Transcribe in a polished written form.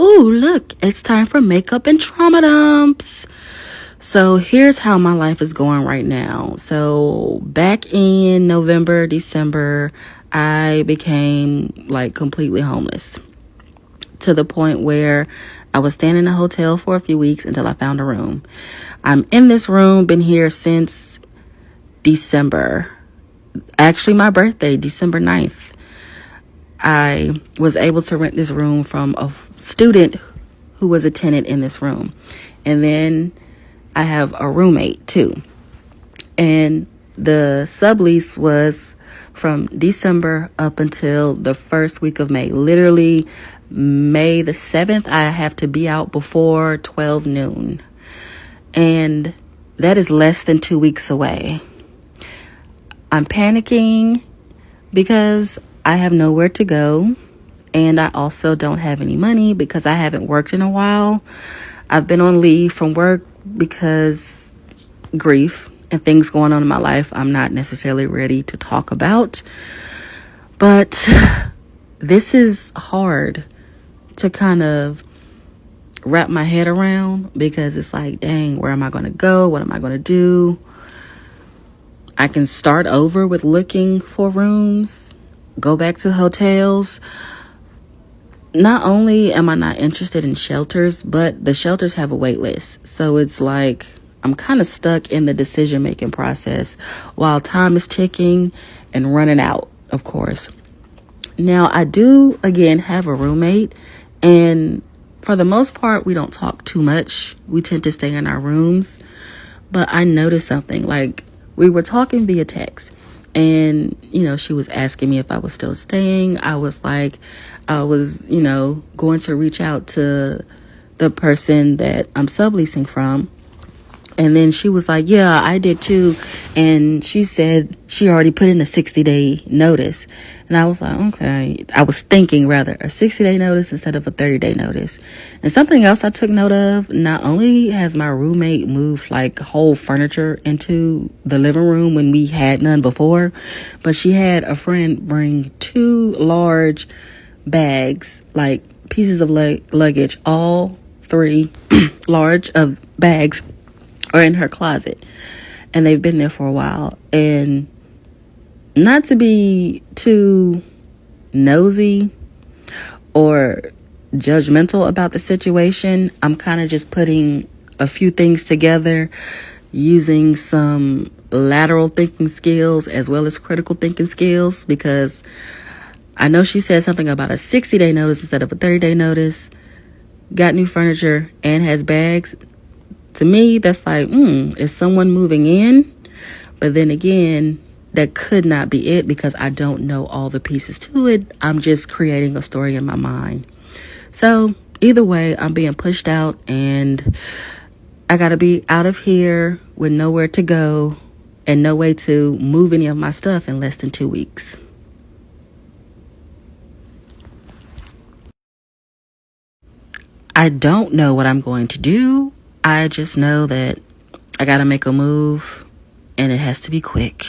Ooh, look, it's time for makeup and trauma dumps. So here's how my life is going right now. So back in November, December, I became like completely homeless to the point where I was staying in a hotel for a few weeks until I found a room. I'm in this room, been here since December. Actually, my birthday, December 9th. I was able to rent this room from a student who was a tenant in this room. And then I have a roommate too. And the sublease was from December up until the first week of May. Literally, May the 7th, I have to be out before 12 noon. And that is less than 2 weeks away. I'm panicking because I have nowhere to go. And I also don't have any money because I haven't worked in a while. I've been on leave from work because grief and things going on in my life I'm not necessarily ready to talk about. But this is hard to kind of wrap my head around because it's like, dang, where am I going to go? What am I going to do? I can start over with looking for rooms, go back to hotels. Not only am I not interested in shelters, but the shelters have a wait list. So it's like I'm kind of stuck in the decision-making process while time is ticking and running out, of course. Now, I do, again, have a roommate, and for the most part, we don't talk too much. We tend to stay in our rooms. But I noticed something, like we were talking via text. And, she was asking me if I was still staying. I was like, I was, going to reach out to the person that I'm subleasing from. And then she was like, yeah, I did too. And she said she already put in a 60-day notice. And I was like, okay. I was thinking rather a 60-day notice instead of a 30-day notice. And something else I took note of, not only has my roommate moved like whole furniture into the living room when we had none before, but she had a friend bring 2 large bags, like pieces of luggage, all 3 large of bags are in her closet, and they've been there for a while. And not to be too nosy or judgmental about the situation, I'm kind of just putting a few things together using some lateral thinking skills as well as critical thinking skills, because I know she said something about a 60-day notice instead of a 30-day notice, got new furniture and has bags. To me, that's like, is someone moving in? But then again, that could not be it because I don't know all the pieces to it. I'm just creating a story in my mind. So either way, I'm being pushed out and I got to be out of here with nowhere to go and no way to move any of my stuff in less than 2 weeks. I don't know what I'm going to do. I just know that I got to make a move and it has to be quick.